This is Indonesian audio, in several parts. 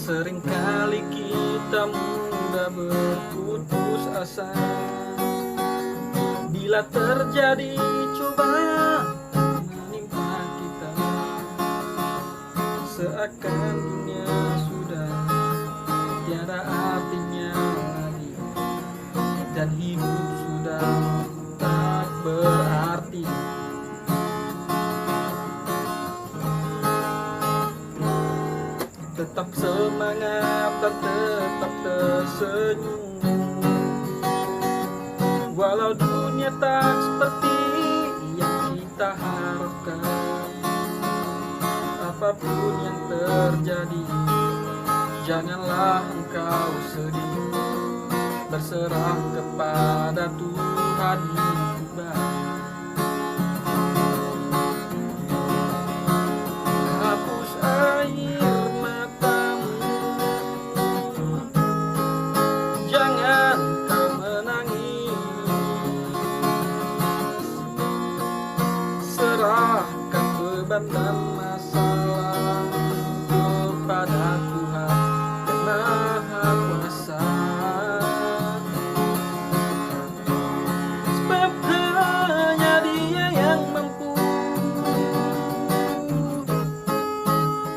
Seringkali kita mudah berputus asa bila terjadi cobaan menimpa kita, seakan dunia sudah tiada artinya lagi dan hidup sudah tak berarti. Tetap semangat dan tetap tersenyum, walau dunia tak seperti yang kita harapkan. Apapun yang terjadi, janganlah engkau sedih, berserah kepada Tuhan yang baik. Hapus air matamu, jangan kau menangis, serahkan beban dan masalah kepada Tuhan yang Maha Kuasa. Sebab hanya Dia yang mampu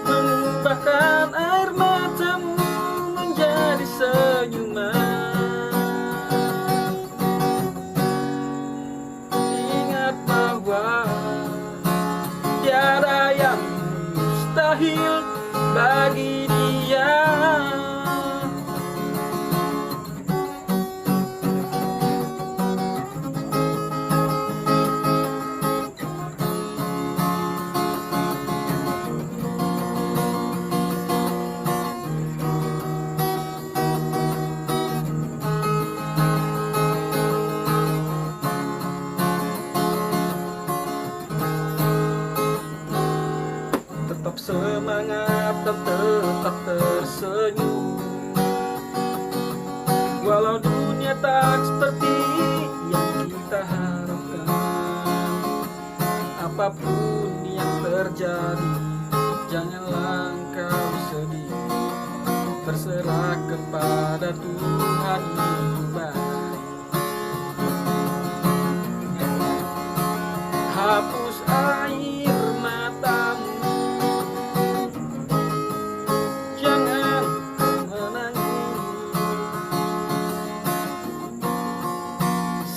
mengubahkan air matamu menjadi senyuman. Ingat bahwa tiada yang mustahil bagi Dia. Tetap semangat dan tetap tersenyum, walau dunia tak seperti yang kita harapkan. Apapun yang terjadi, janganlah engkau sedih, berserah kepada Tuhan yang baik. Hapus air matamu, jangan kau menangis,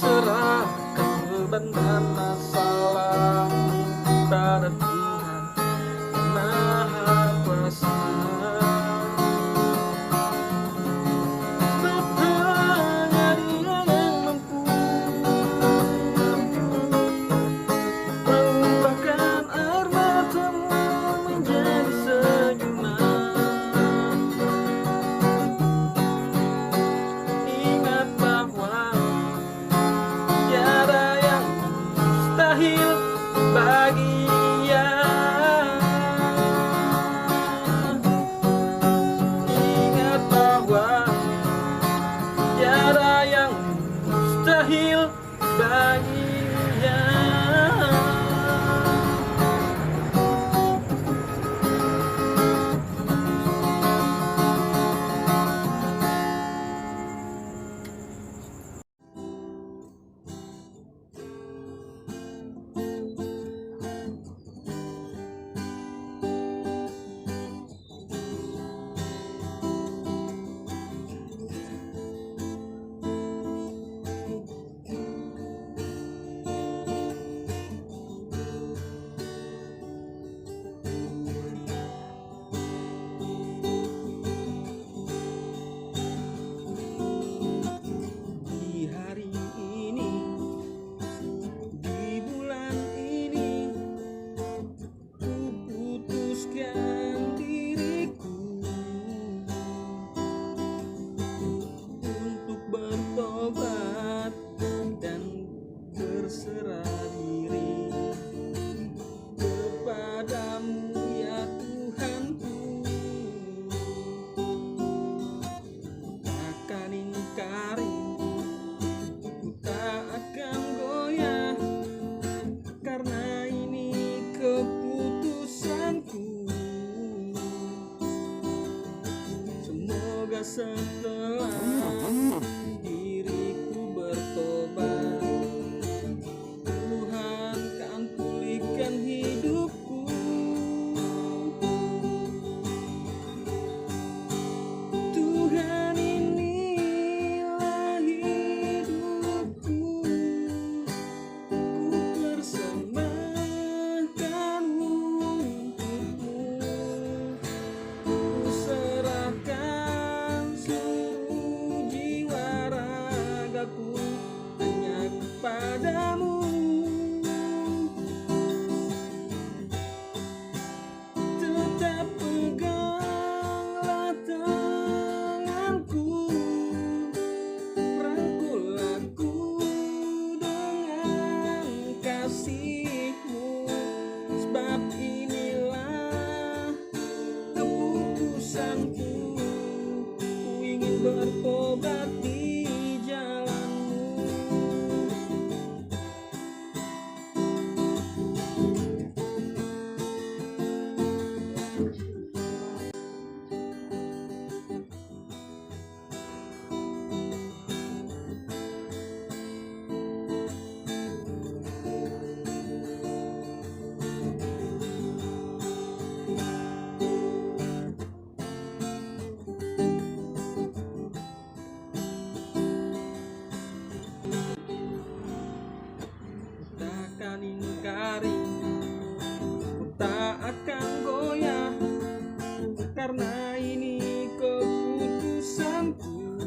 serahkan beban dan masalah pada Tuhan yang Maha Kuasa. Sebab hanya Dia yang mampu mengubahkan air matamu menjadi senyuman. Ingat bahwa tiada yang mustahil bagi Dia. Ingat bahwa tiada yang mustahil bagi Dia. mengingkari, ku tak akan goyah, karena ini keputusanku. Semoga setelah diriku bertobat, Tuhan kan pulihkan hidupku. Tuhan, inilah hidupku, ku persembahkan untukmu. Ku serahkan seluruh jiwa ragaku hanya kepadamu. Tetap peganglah tanganku, rangkul aku dengan kasih-Mu, sebab inilah keputusanku. Ku ingin bertobat di jalan-Mu. Takkan ingkari, ku tak akan goyah, karena ini keputusanku.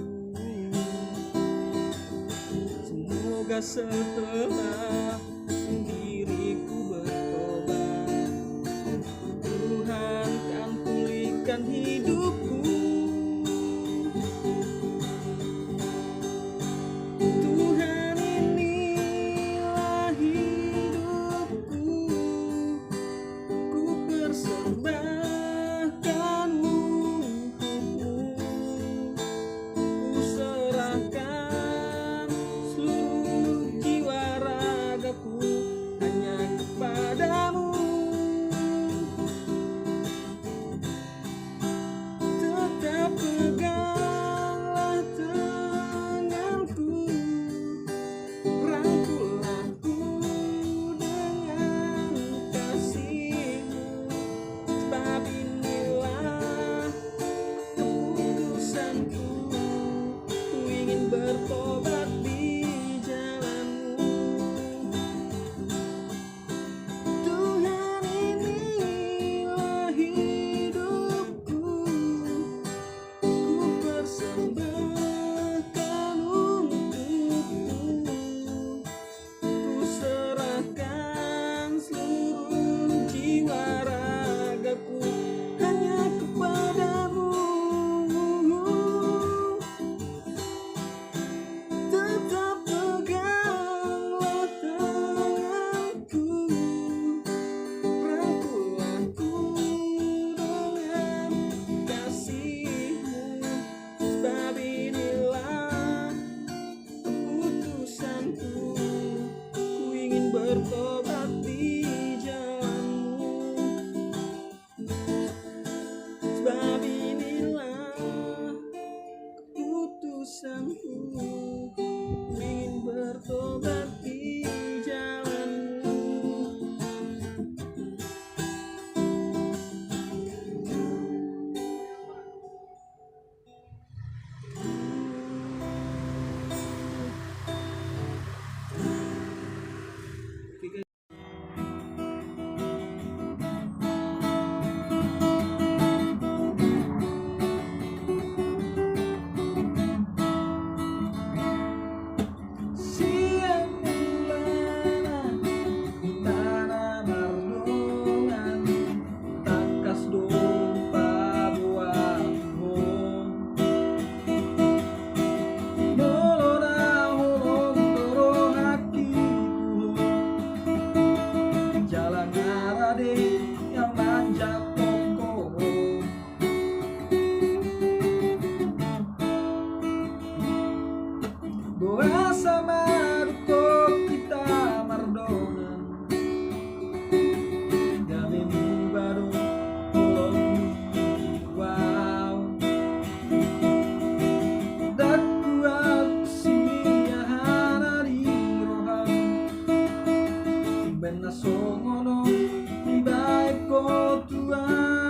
Semoga setelah diriku bertobat, Tuhan kan pulihkan hidupku. Tuhan, inilah hidupku, ku persembahkan untukmu. Ku serahkan seluruh jiwa ragaku goa sama ruko kita mardongan gamemu baru tolong wow dak kuat siahan ari rohan ben songono di baik ko tuan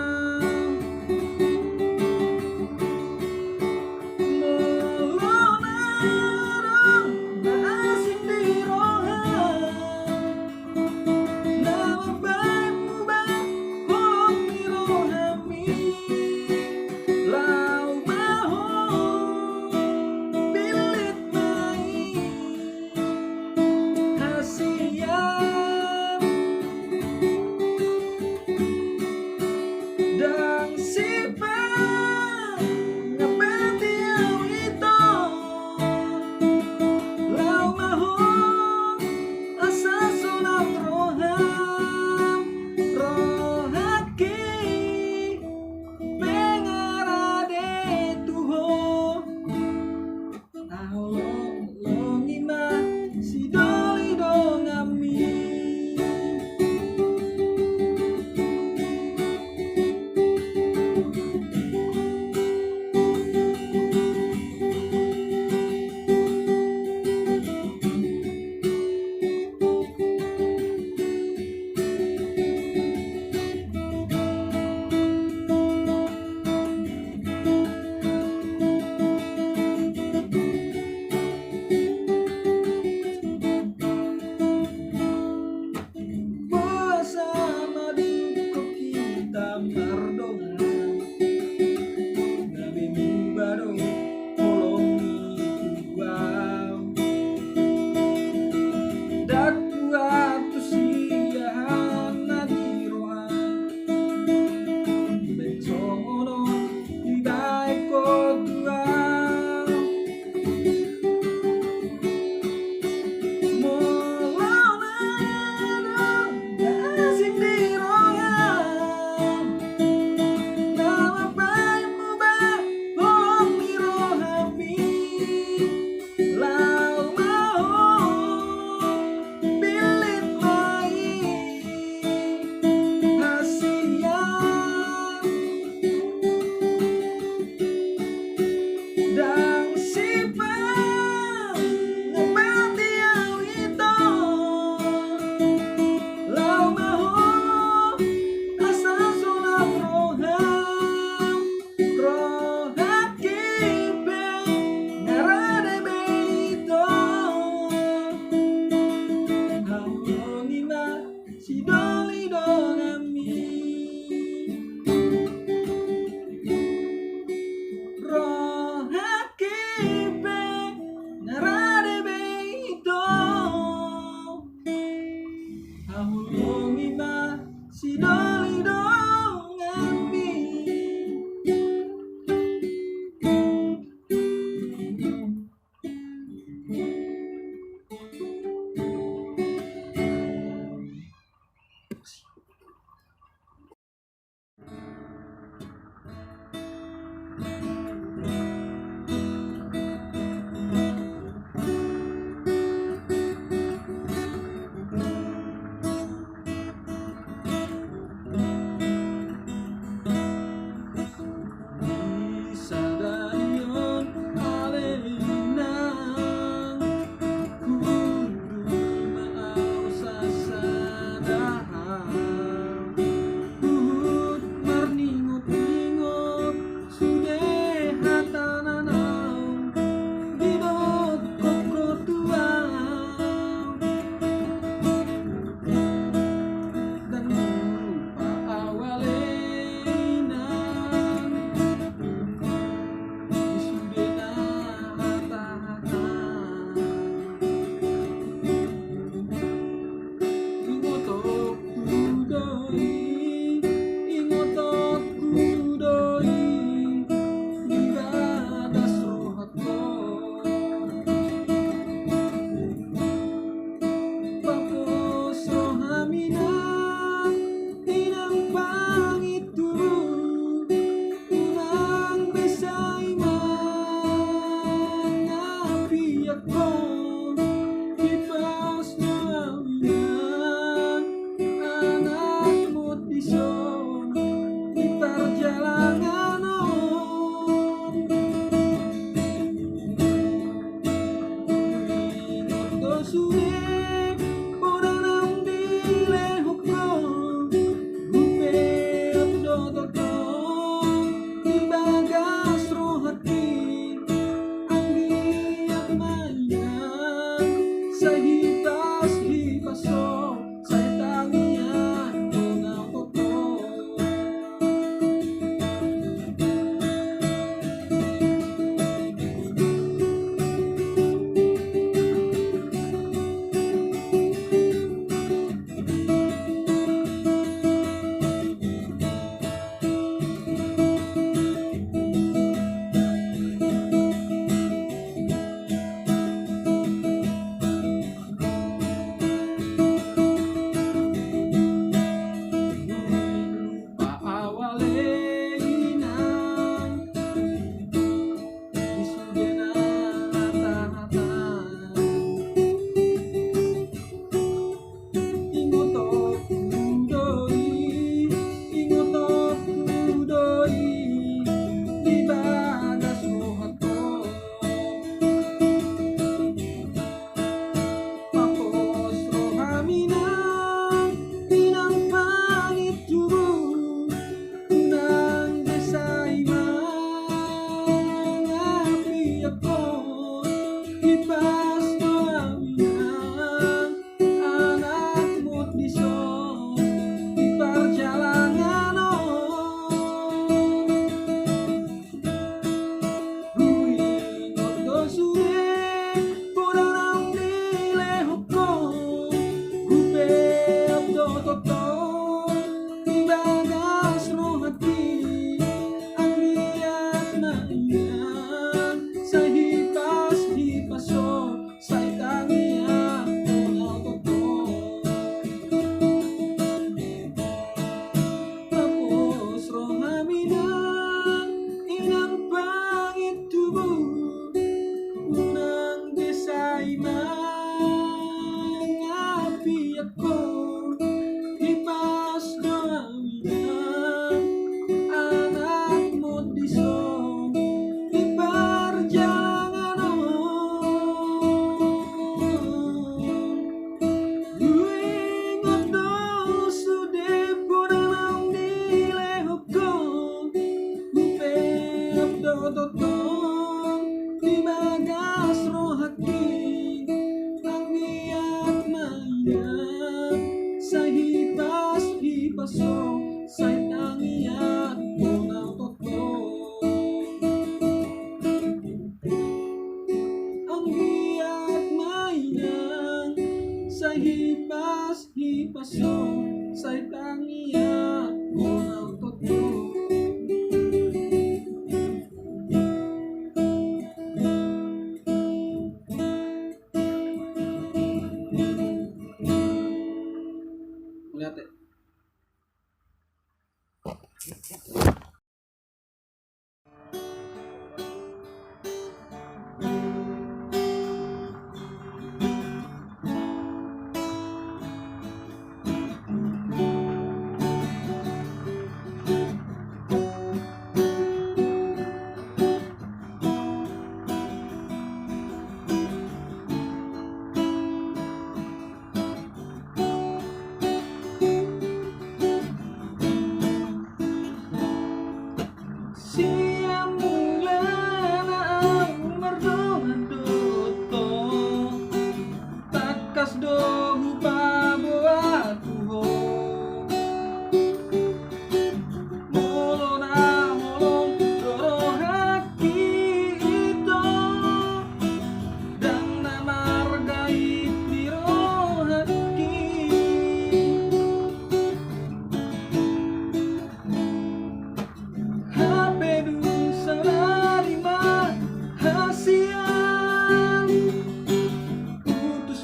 ko Ipas na awinan anak mo't isong itarjalangan Ingot ko sulit Orang ang dilehok ko Gupet dototong Ibagas rohati Ang giyak mayan Sa hitas hipaso Sa tangian Tunaw totoo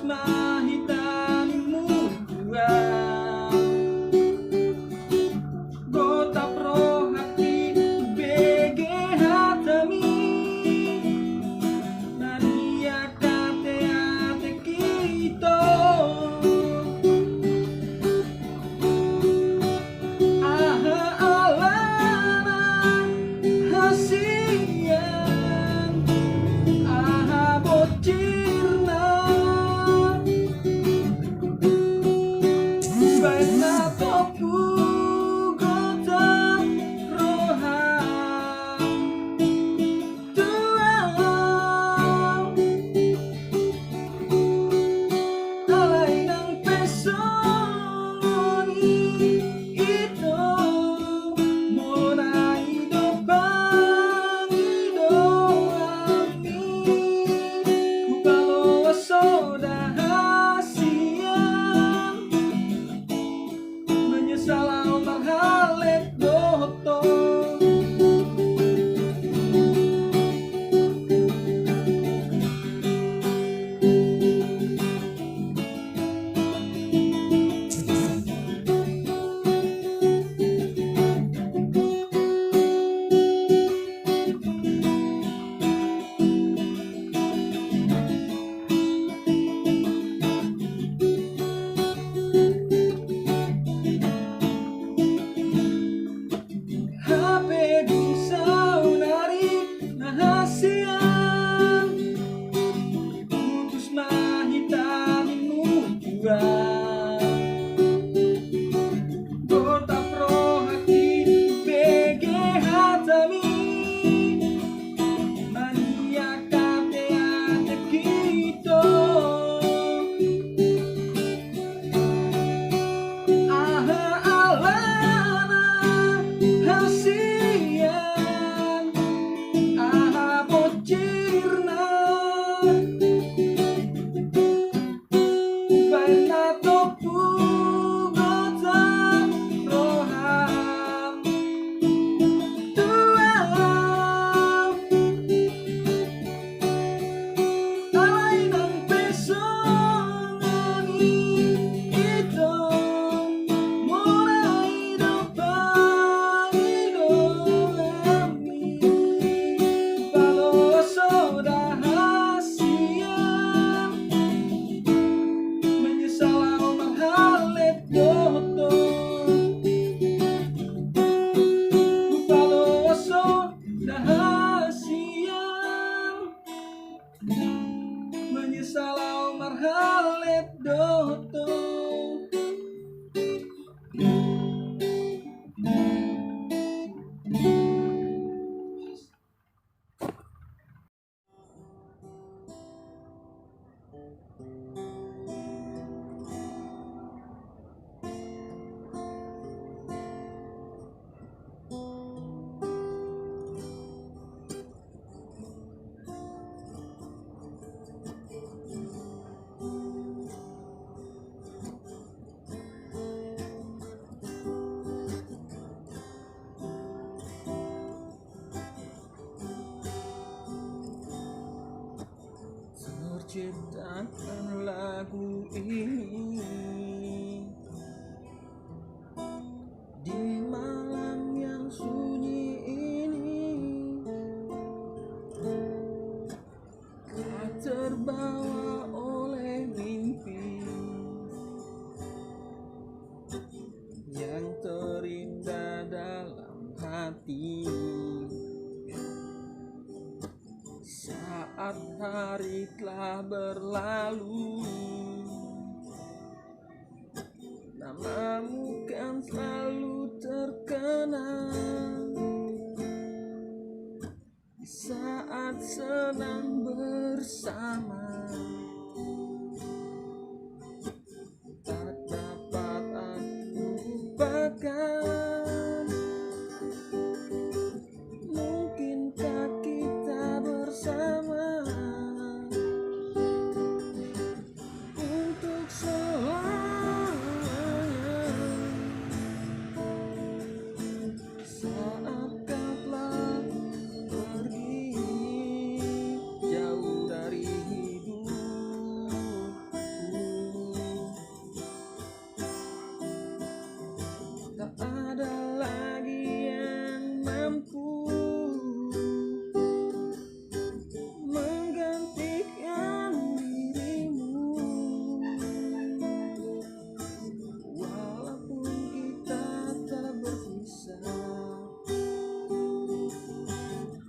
mahita jiwa. Kota pro hati BG hatami mania kateate kito aha alana hasian aha bocirna baina topu gota roham tua alainan pesonani ito mulai depan ami kalau sudah hasian menyesal menghalet doto kalau sudah hasian menyesal marhalet doto. Terciptakan lagu ini di malam yang sunyi ini, kau terbawa oleh mimpi yang terindah dalam hati. Saat hari telah berlalu, namamu kan selalu terkenang. Saat senang bersama, tak dapat aku lupakan. Mungkinkah kita bersama untuk selamanya? Saat kau telah pergi jauh dari hidupku, tak ada lagi yang mampu menggantikan dirimu. Walaupun kita tak berpisah,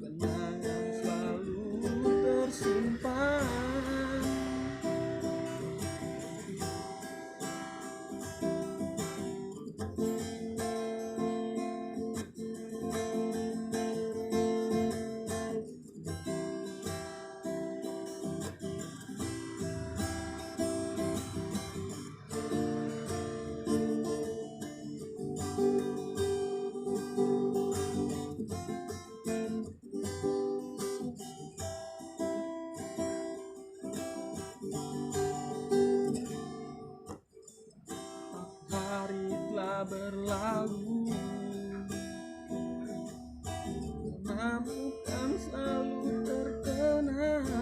kenangan selalu tersimpan. Hari telah berlalu, namamu kan selalu terkenang.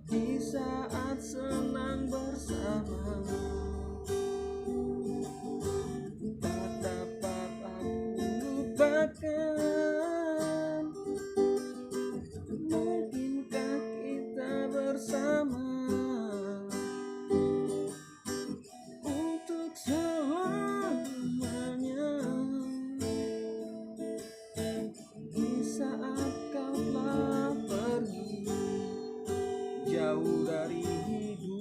Di saat senang bersama, tak dapat aku lupakan. Mungkinkah kita bersama untuk selamanya? Di saat kau telah pergi jauh dari hidup,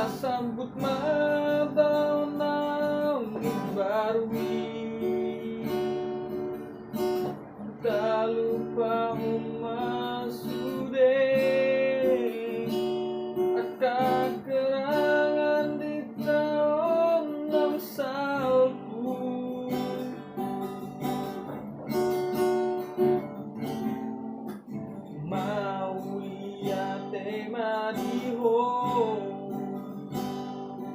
sambut tahun baru, tak lupa memasude akan kerangan di tahun salku. Mau lihat tema diho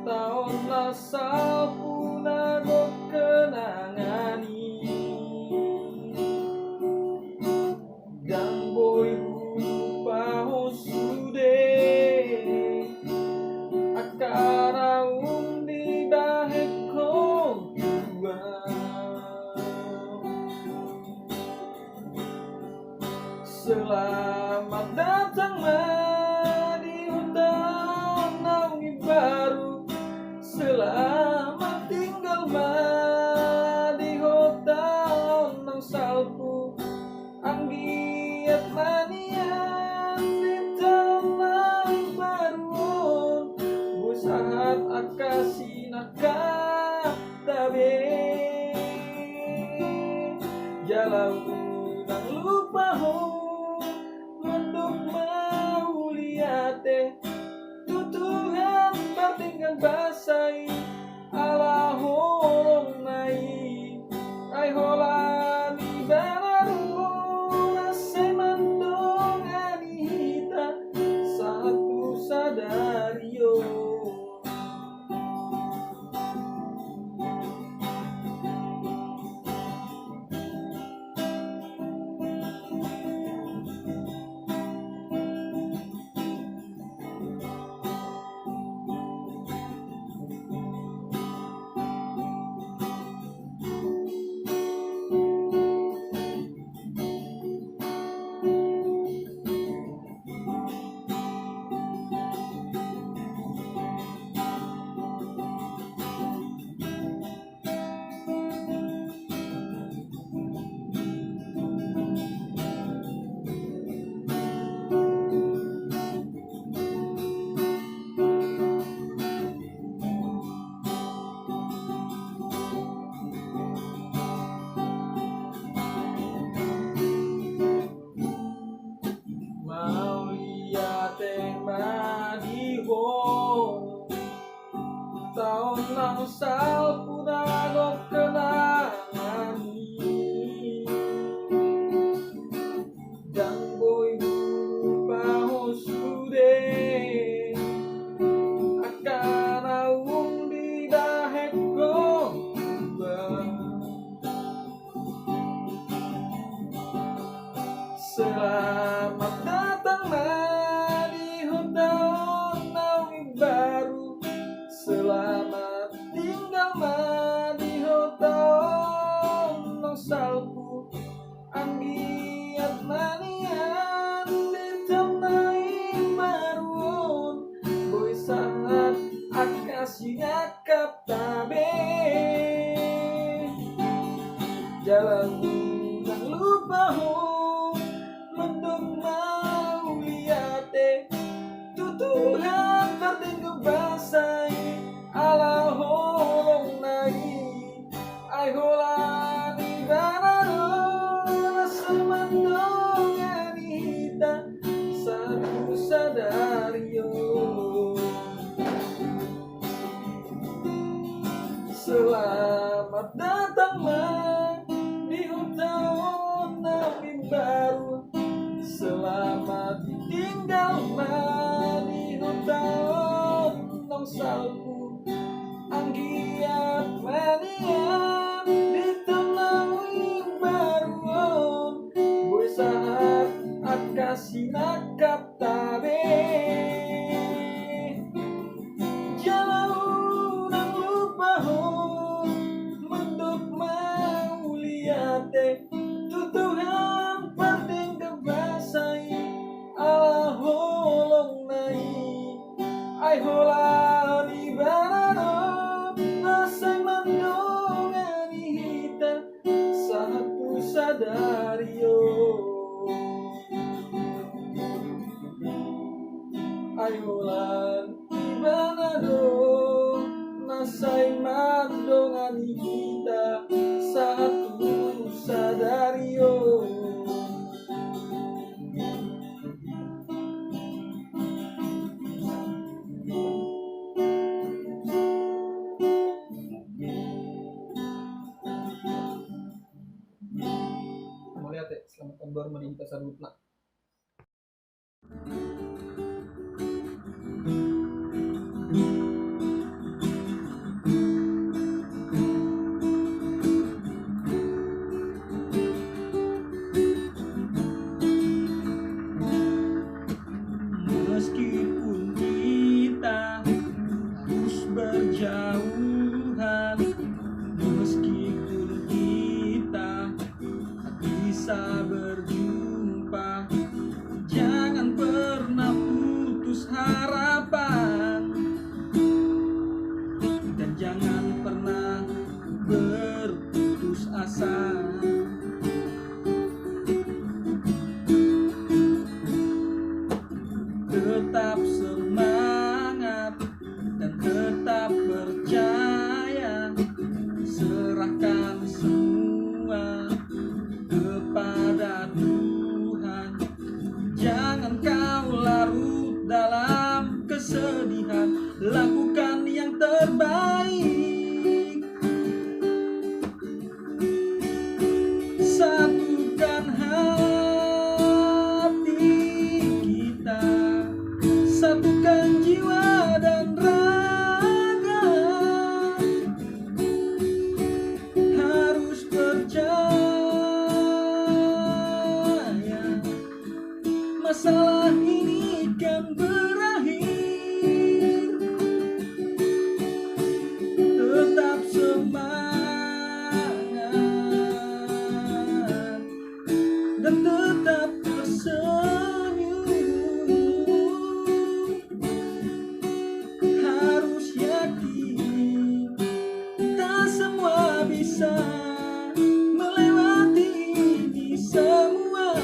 tahun salku nago kenangani dan boy lupa sude akara di bahek dua. Selamat datang di tahun baru, selamat tinggal di tahun salku, anggiat manian di tahun baru, busahat akasi nakah tabe jalan udang lupa untuk mau lihat tutuhan batingan basai ala horong nai ai hola di bararu nasai mandong anita satu sadario. Tahun salku nago kenangani dan boy lupa sude akan di dahek dua. Selamat datang di tahun baru, selamat tinggal di tahun salku, anggiat manian di tahun baru, boy sangat akasi ngakap tabe jalan udang lupa mendung mau lihat tutuhan tertinggal basai ala holong nai ai hola di bararu semandong anita satu sadario. Selamat datang di tahun baru, selamat tinggal di tahun salku, anggiat manian di tahun baru, boy saat akasi nakap tabe jalan dan lupa menduk mau lihat tutuhan penting kebasai ala holong nai ai hola di bararu nasai mandong anita satu sadario. Ai hola di bararu Saiman dongani kita satu sadario. Mau lihat ya, selamat tahun baru meningkat sarupna. Meskipun kita harus berjauhan, meskipun kita tak bisa berjumpa, jangan pernah putus harapan, dan jangan pernah berputus asa. Tetap semangat dan tetap percaya, serahkan semua kepada Tuhan. Jangan kau larut dalam kesedihan, lakukan yang terbaik. Satukan hati kita, satukan jiwa dan raga, harus percaya masalah ini kan berakhir. Tetap semangat dan tetap tersenyum, harus yakin kita semua bisa melewati ini semua.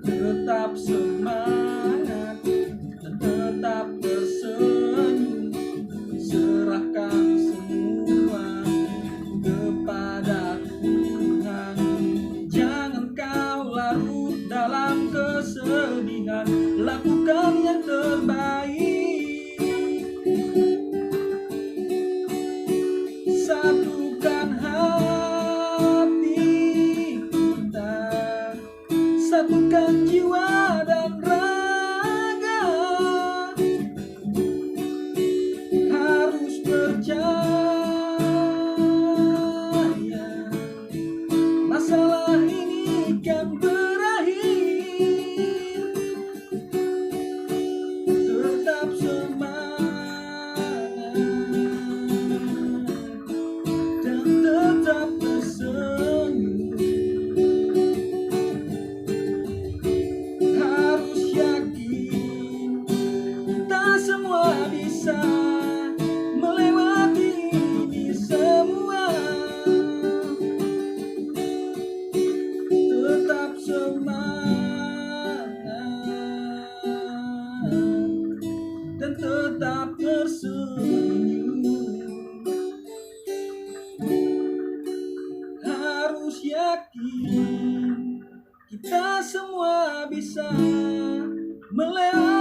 Tetap semangat dan tetap tersenyum, serahkan semua kepada Tuhan. Jangan kau larut dalam kesedihan, lakukan yang terbaik. Satukan hati kita, satukan jiwa dan raga, harus percaya masalah ini kan berakhir. Tetap semangat dan tetap tersenyum, harus yakin kita semua bisa melewati ini semua. Tetap semangat dan tetap tersenyum, harus yakin kita semua bisa melewati